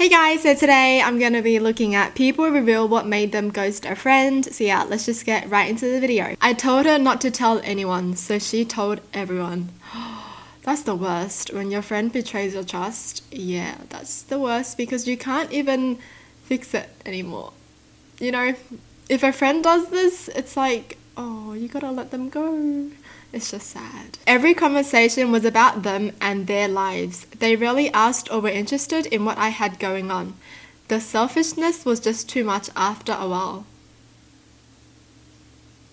Hey guys, so today I'm going to be looking at people reveal what made them ghost a friend. So yeah, let's just get right into the video. I told her not to tell anyone, so she told everyone. That's the worst, when your friend betrays your trust. Yeah, that's the worst because you can't even fix it anymore. You know, if a friend does this, it's like, oh, you gotta let them go. It's just sad. Every conversation was about them and their lives. They rarely asked or were interested in what I had going on. The selfishness was just too much after a while.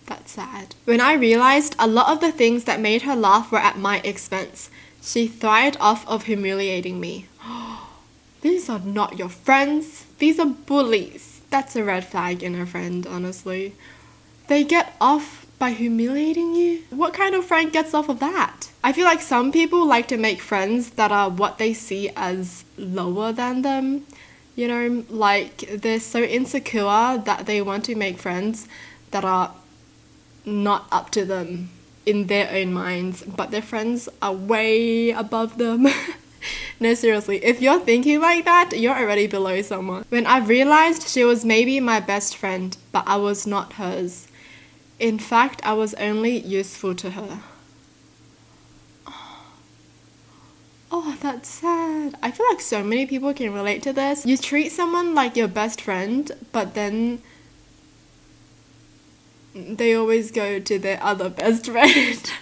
That's sad. When I realized a lot of the things that made her laugh were at my expense, she thrived off of humiliating me. These are not your friends. These are bullies. That's a red flag in a friend, honestly. They get off by humiliating you? What kind of friend gets off of that? I feel like some people like to make friends that are what they see as lower than them. You know, like they're so insecure that they want to make friends that are not up to them in their own minds, but their friends are way above them. No, seriously, if you're thinking like that, you're already below someone. When I realized she was maybe my best friend, but I was not hers. In fact, I was only useful to her. Oh, that's sad. I feel like so many people can relate to this. You treat someone like your best friend, but then they always go to their other best friend.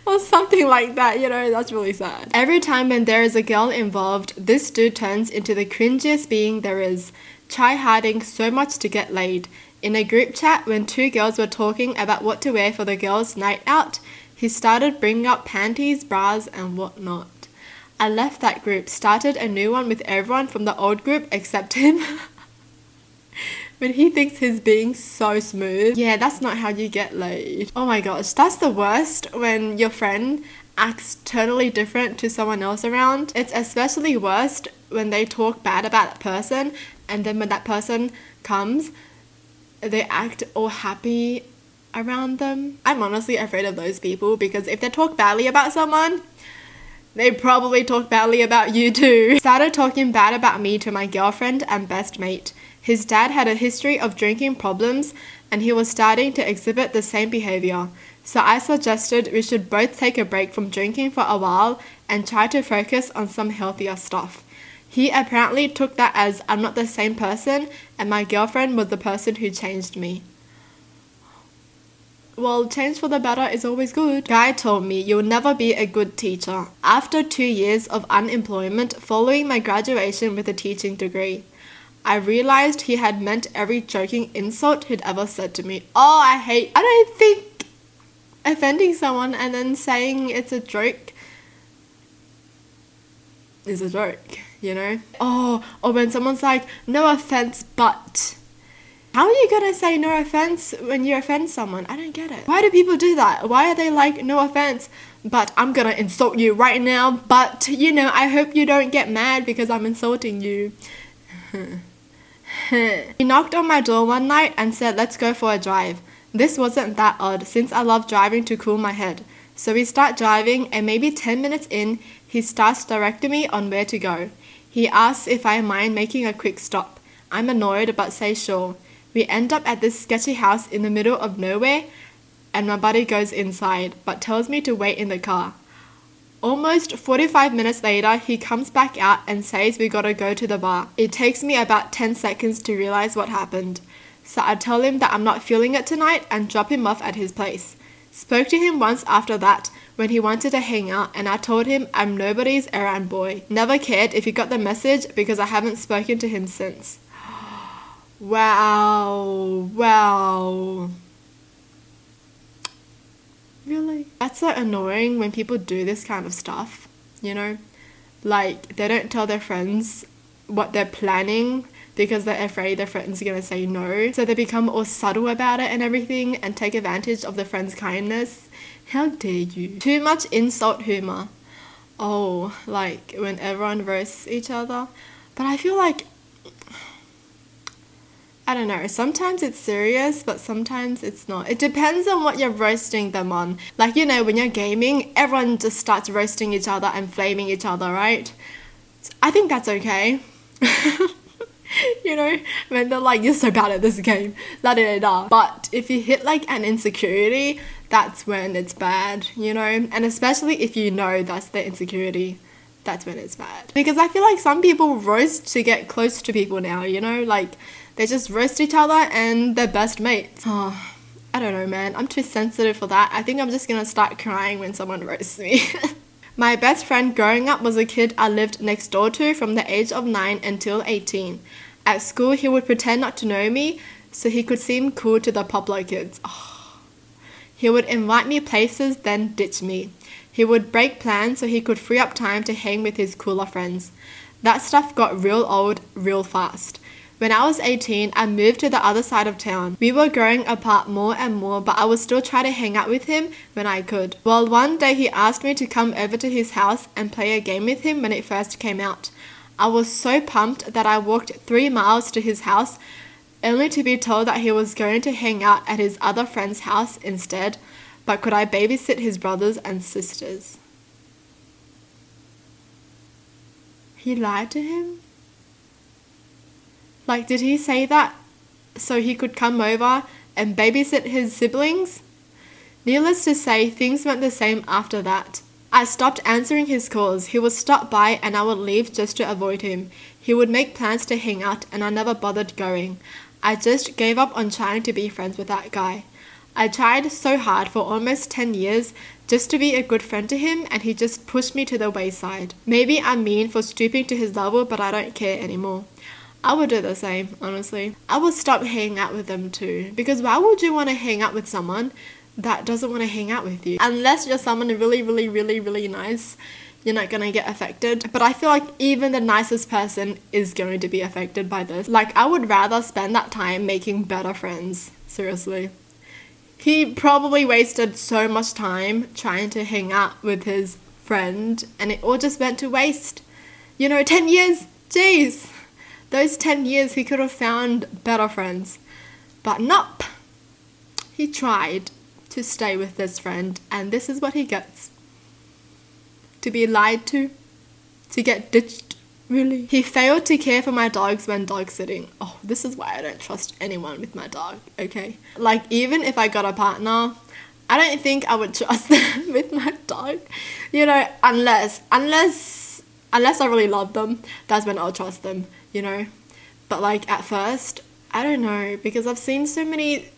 Or something like that, you know, that's really sad. Every time when there is a girl involved, this dude turns into the cringiest being there is, try-harding so much to get laid. In a group chat, when two girls were talking about what to wear for the girls' night out, he started bringing up panties, bras, and whatnot. I left that group, started a new one with everyone from the old group except him. When he thinks he's being so smooth. Yeah, that's not how you get laid. Oh my gosh, that's the worst when your friend acts totally different to someone else around. It's especially worst when they talk bad about that person, and then when that person comes, they act all happy around them. I'm honestly afraid of those people because if they talk badly about someone, they probably talk badly about you too. Started talking bad about me to my girlfriend and best mate. His dad had a history of drinking problems and he was starting to exhibit the same behavior. So I suggested we should both take a break from drinking for a while and try to focus on some healthier stuff. He apparently took that as I'm not the same person and my girlfriend was the person who changed me. Well, change for the better is always good. Guy told me you'll never be a good teacher. After 2 years of unemployment following my graduation with a teaching degree, I realized he had meant every joking insult he'd ever said to me. Oh, I don't think offending someone and then saying it's a joke is a joke. You know? Oh, or when someone's like, no offense, but. How are you gonna say no offense when you offend someone? I don't get it. Why do people do that? Why are they like, no offense, but I'm gonna insult you right now, but, you know, I hope you don't get mad because I'm insulting you. He knocked on my door one night and said, let's go for a drive. This wasn't that odd since I love driving to cool my head. So we start driving and maybe 10 minutes in, he starts directing me on where to go. He asks if I mind making a quick stop. I'm annoyed but say sure. We end up at this sketchy house in the middle of nowhere and my buddy goes inside but tells me to wait in the car. Almost 45 minutes later, he comes back out and says we gotta go to the bar. It takes me about 10 seconds to realize what happened. So I tell him that I'm not feeling it tonight and drop him off at his place. Spoke to him once after that when he wanted to hang out and I told him I'm nobody's errand boy. Never cared if he got the message because I haven't spoken to him since. Wow. Really? That's so annoying when people do this kind of stuff, you know? Like, they don't tell their friends what they're planning because they're afraid their friends are going to say no. So they become all subtle about it and everything and take advantage of the friend's kindness. How dare you? Too much insult humor. Oh, like when everyone roasts each other. But I feel like, I don't know, sometimes it's serious, but sometimes it's not. It depends on what you're roasting them on. Like, you know, when you're gaming, everyone just starts roasting each other and flaming each other, right? I think that's okay. You know, when they're like, you're so bad at this game, la da da da. But if you hit like an insecurity, that's when it's bad, you know? And especially if you know that's the insecurity, that's when it's bad. Because I feel like some people roast to get close to people now, you know? Like, they just roast each other and they're best mates. Oh, I don't know, man. I'm too sensitive for that. I think I'm just gonna start crying when someone roasts me. My best friend growing up was a kid I lived next door to from the age of 9 until 18. At school, he would pretend not to know me so he could seem cool to the popular kids. Oh. He would invite me places, then ditch me. He would break plans so he could free up time to hang with his cooler friends. That stuff got real old real fast. When I was 18, I moved to the other side of town. We were growing apart more and more, but I would still try to hang out with him when I could. Well, one day he asked me to come over to his house and play a game with him when it first came out. I was so pumped that I walked 3 miles to his house, only to be told that he was going to hang out at his other friend's house instead, but could I babysit his brothers and sisters? He lied to him? Like, did he say that so he could come over and babysit his siblings? Needless to say, things went the same after that. I stopped answering his calls. He would stop by and I would leave just to avoid him. He would make plans to hang out and I never bothered going. I just gave up on trying to be friends with that guy. I tried so hard for almost 10 years just to be a good friend to him and he just pushed me to the wayside. Maybe I'm mean for stooping to his level, but I don't care anymore. I would do the same, honestly. I would stop hanging out with them too. Because why would you want to hang out with someone that doesn't want to hang out with you? Unless you're someone really, really, really, really nice, you're not going to get affected. But I feel like even the nicest person is going to be affected by this. Like, I would rather spend that time making better friends. Seriously. He probably wasted so much time trying to hang out with his friend and it all just went to waste. You know, 10 years, jeez. Those 10 years he could have found better friends. But nope. He tried to stay with this friend and this is what he gets. To be lied to get ditched, really. He failed to care for my dogs when dog sitting. Oh, this is why I don't trust anyone with my dog, okay? Like, even if I got a partner, I don't think I would trust them with my dog. You know, unless I really love them, that's when I'll trust them, you know? But like, at first, I don't know, because I've seen so many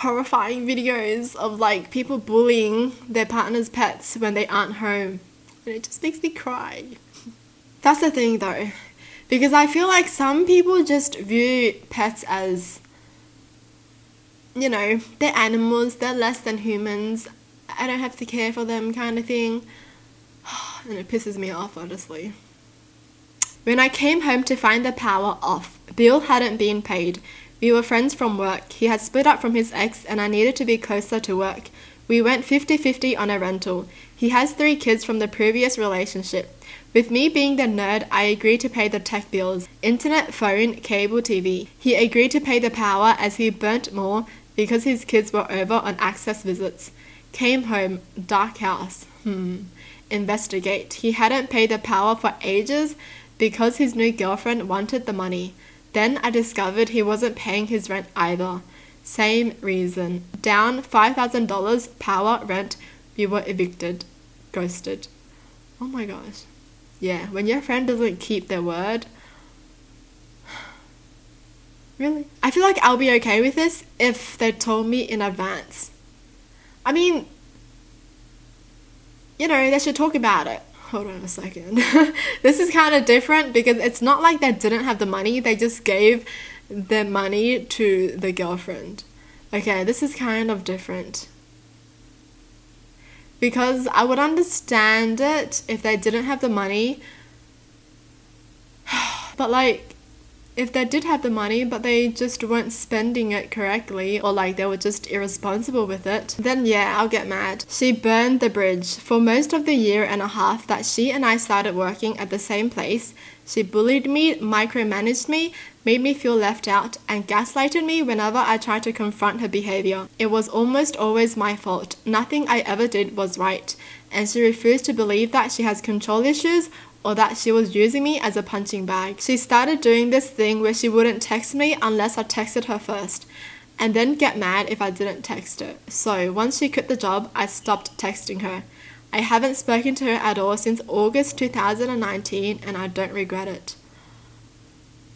horrifying videos of like people bullying their partner's pets when they aren't home, and it just makes me cry. That's the thing though, because I feel like some people just view pets as, you know, they're animals, they're less than humans, I don't have to care for them kind of thing. And it pisses me off, honestly. When I came home to find the power off, bill hadn't been paid. We were friends from work. He had split up from his ex and I needed to be closer to work. We went 50-50 on a rental. He has 3 kids from the previous relationship. With me being the nerd, I agreed to pay the tech bills. Internet, phone, cable TV. He agreed to pay the power as he burnt more because his kids were over on access visits. Came home, dark house. Investigate. He hadn't paid the power for ages because his new girlfriend wanted the money. Then I discovered he wasn't paying his rent either. Same reason. Down $5,000, power, rent, we were evicted. Ghosted. Oh my gosh. Yeah, when your friend doesn't keep their word. Really? I feel like I'll be okay with this if they told me in advance. I mean, you know, they should talk about it. Hold on a second. This is kind of different because it's not like they didn't have the money. They just gave the money to the girlfriend. Okay, this is kind of different. Because I would understand it if they didn't have the money. But like, if they did have the money but they just weren't spending it correctly, or like they were just irresponsible with it, then yeah, I'll get mad. She burned the bridge. For most of the year and a half that she and I started working at the same place, she bullied me, micromanaged me, made me feel left out, and gaslighted me whenever I tried to confront her behavior. It was almost always my fault. Nothing I ever did was right. And she refused to believe that she has control issues or that she was using me as a punching bag. She started doing this thing where she wouldn't text me unless I texted her first, and then get mad if I didn't text her. So once she quit the job, I stopped texting her. I haven't spoken to her at all since August 2019, and I don't regret it.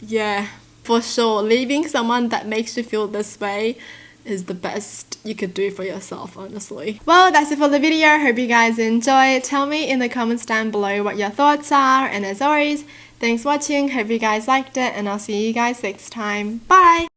Yeah, for sure, leaving someone that makes you feel this way is the best you could do for yourself, honestly. Well, that's it for the video. Hope you guys enjoyed. Tell me in the comments down below what your thoughts are, and as always, thanks for watching. Hope you guys liked it, and I'll see you guys next time. Bye!